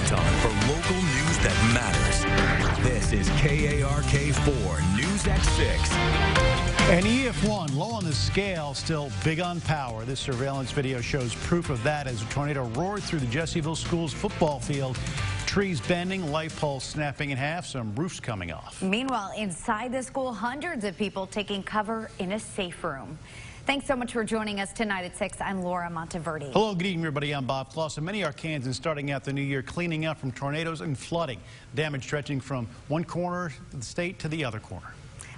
time for local news that matters. This is KARK4 News at 6. An EF1, low on the scale, still big on power. This surveillance video shows proof of that as a tornado roared through the Jessieville School's football field. Trees bending, light poles snapping in half, some roofs coming off. Meanwhile, inside the school, hundreds of people taking cover in a safe room. Thanks so much for joining us tonight at 6. I'm Laura Monteverde. Hello, good evening, everybody. I'm Bob Clausen. Many Arkansans starting out the new year cleaning up from tornadoes and flooding. Damage stretching from one corner of the state to the other corner.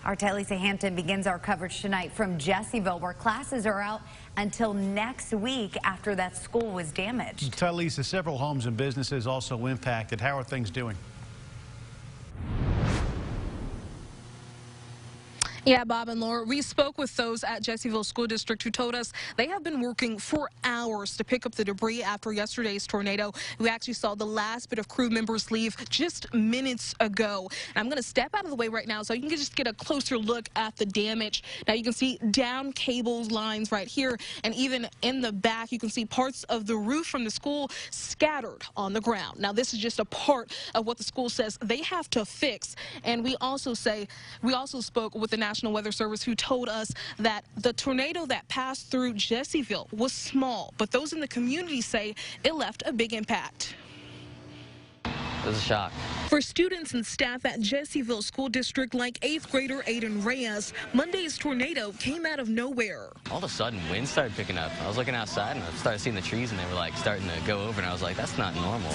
Our Lisa Hampton begins our coverage tonight from Jessieville, where classes are out until next week after that school was damaged. Lisa, several homes and businesses also impacted. How are things doing? Yeah, Bob and Laura, we spoke with those at Jessieville School District who told us they have been working for hours to pick up the debris after yesterday's tornado. We actually saw the last bit of crew members leave just minutes ago. And I'm going to step out of the way right now so you can just get a closer look at the damage. Now you can see down cables lines right here, and even in the back you can see parts of the roof from the school scattered on the ground. Now this is just a part of what the school says they have to fix. And we also spoke with the National Weather Service, who told us that the tornado that passed through Jessieville was small, but those in the community say it left a big impact. It was a shock. For students and staff at Jessieville School District like 8th grader Aiden Reyes, Monday's tornado came out of nowhere. All of a sudden, wind started picking up. I was looking outside and I started seeing the trees and they were like starting to go over, and I was like, that's not normal.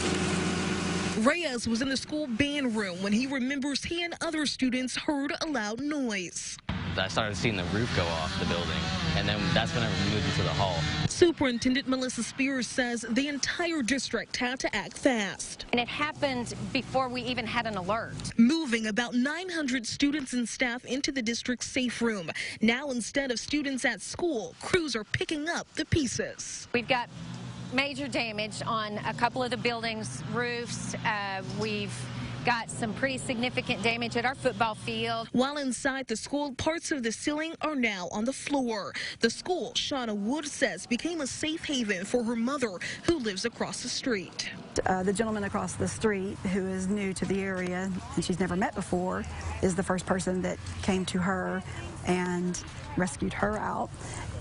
Reyes was in the school band room when he remembers he and other students heard a loud noise. I started seeing the roof go off the building, and then that's when I moved into the hall. Superintendent Melissa Spears says the entire district had to act fast. And it happened before we even had an alert. Moving about 900 students and staff into the district's safe room. Now, instead of students at school, crews are picking up the pieces. We've got major damage on a couple of the buildings' roofs. We've got some pretty significant damage at our football field. While inside the school, parts of the ceiling are now on the floor. The school, Shauna Wood says, became a safe haven for her mother, who lives across the street. The gentleman across the street, who is new to the area and she's never met before, is the first person that came to her and rescued her out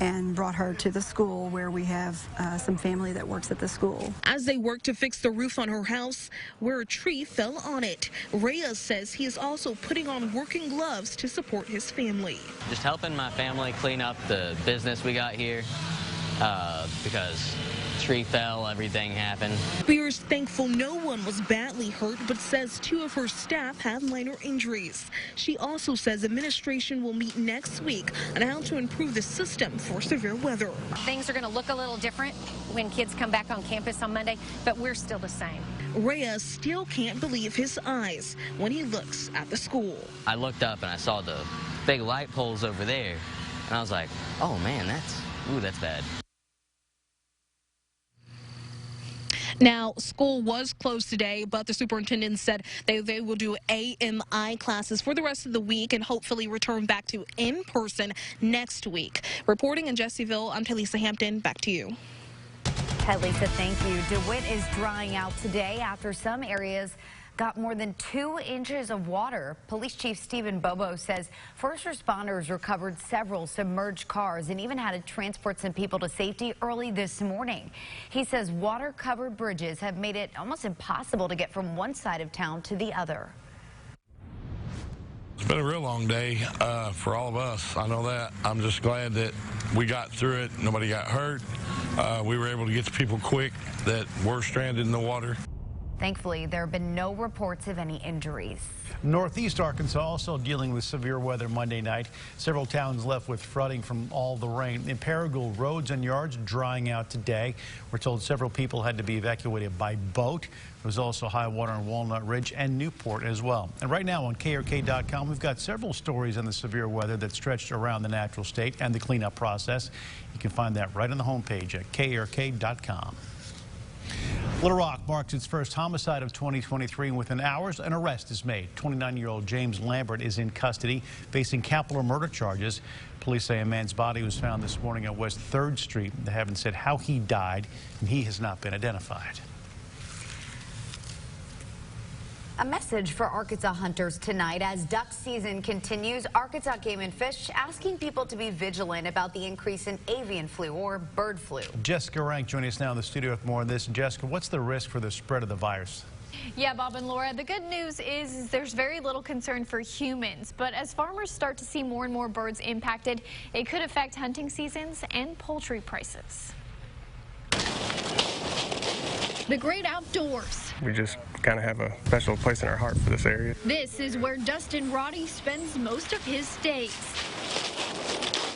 and brought her to the school, where we have some family that works at the school. As they work to fix the roof on her house, where a tree fell on it, Reyes says he is also putting on working gloves to support his family. Just helping my family clean up the business we got here because tree fell, everything happened. Spears thankful no one was badly hurt, but says 2 of her staff have minor injuries. She also says administration will meet next week on how to improve the system for severe weather. Things are going to look a little different when kids come back on campus on Monday, but we're still the same. Reyes still can't believe his eyes when he looks at the school. I looked up and I saw the big light poles over there, and I was like, oh man, that's bad. Now, school was closed today, but the superintendent said they will do AMI classes for the rest of the week and hopefully return back to in-person next week. Reporting in Jessieville, I'm Lisa Hampton. Back to you. Lisa, thank you. DeWitt is drying out today after some areas got more than 2 inches of water. Police Chief Stephen Bobo says first responders recovered several submerged cars and even had to transport some people to safety early this morning. He says water-covered bridges have made it almost impossible to get from one side of town to the other. It's been a real long day for all of us. I know that. I'm just glad that we got through it. Nobody got hurt. We were able to get to people quick that were stranded in the water. Thankfully, there have been no reports of any injuries. Northeast Arkansas also dealing with severe weather Monday night. Several towns left with flooding from all the rain. In Paragould, roads and yards drying out today. We're told several people had to be evacuated by boat. There was also high water on Walnut Ridge and Newport as well. And right now on KARK.com, we've got several stories on the severe weather that stretched around the natural state and the cleanup process. You can find that right on the homepage at KARK.com. Little Rock marks its first homicide of 2023, and within hours, an arrest is made. 29-year-old James Lambert is in custody, facing capital murder charges. Police say a man's body was found this morning on West 3rd Street. They haven't said how he died, and he has not been identified. A message for Arkansas hunters tonight as duck season continues. Arkansas Game and Fish asking people to be vigilant about the increase in avian flu or bird flu. Jessica Rank joining us now in the studio with more on this. Jessica, what's the risk for the spread of the virus? Yeah, Bob and Laura, the good news is there's very little concern for humans, but as farmers start to see more and more birds impacted, it could affect hunting seasons and poultry prices. The great outdoors. We just kind of have a special place in our heart for this area. This is where Dustin Roddy spends most of his days.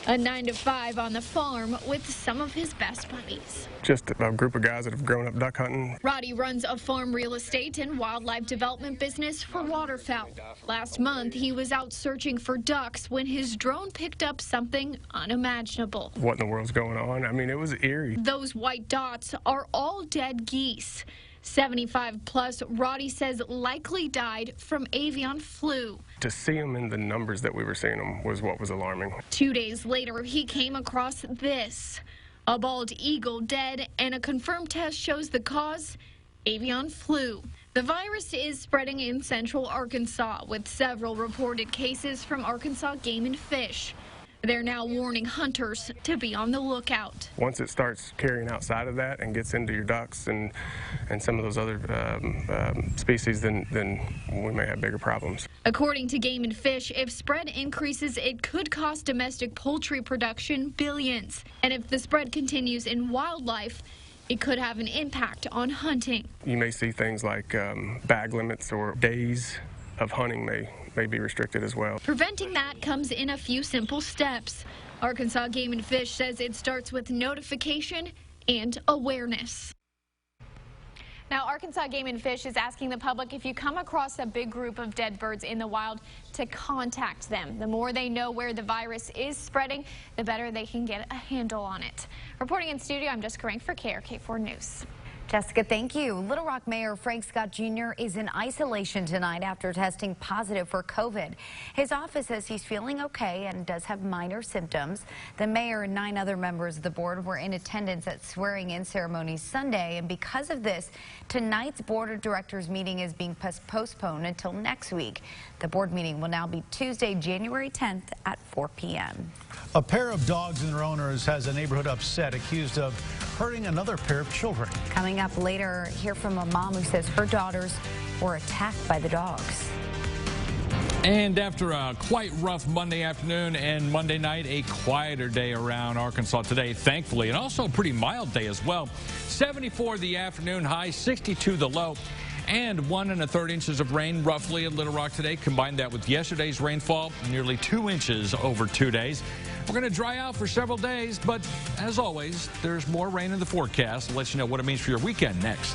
A 9 to 5 on the farm with some of his best buddies. Just a group of guys that have grown up duck hunting. Roddy runs a farm real estate and wildlife development business for waterfowl. Last month, he was out searching for ducks when his drone picked up something unimaginable. What in the world's going on? I mean, it was eerie. Those white dots are all dead geese. 75 plus, Roddy says likely died from avian flu. To see them in the numbers that we were seeing them was what was alarming. 2 days later, he came across this. A bald eagle dead, and a confirmed test shows the cause, avian flu. The virus is spreading in central Arkansas with several reported cases from Arkansas Game and Fish. They're now warning hunters to be on the lookout. Once it starts carrying outside of that and gets into your ducks and some of those other species, then we may have bigger problems. According to Game and Fish, if spread increases, it could cost domestic poultry production billions. And if the spread continues in wildlife, it could have an impact on hunting. You may see things like bag limits or days of hunting may be restricted as well. Preventing that comes in a few simple steps. Arkansas Game and Fish says it starts with notification and awareness. Now, Arkansas Game and Fish is asking the public, if you come across a big group of dead birds in the wild, to contact them. The more they know where the virus is spreading, the better they can get a handle on it. Reporting in studio, I'm Jessica Rank for KARK4 News. Jessica, thank you. Little Rock Mayor Frank Scott Jr. is in isolation tonight after testing positive for COVID. His office says he's feeling okay and does have minor symptoms. The mayor and 9 other members of the board were in attendance at swearing-in ceremonies Sunday, and because of this, tonight's board of directors meeting is being postponed until next week. The board meeting will now be Tuesday, January 10th at 4 p.m. A pair of dogs and their owners has a neighborhood upset, accused of hurting another pair of children. Coming up later, hear from a mom who says her daughters were attacked by the dogs. And after a quite rough Monday afternoon and Monday night, a quieter day around Arkansas today, thankfully, and also a pretty mild day as well. 74 the afternoon high, 62 the low, and 1 1/3 inches of rain roughly at Little Rock today. Combine that with yesterday's rainfall, nearly 2 inches over 2 days. We're going to dry out for several days, but as always, there's more rain in the forecast. I'll let you know what it means for your weekend next.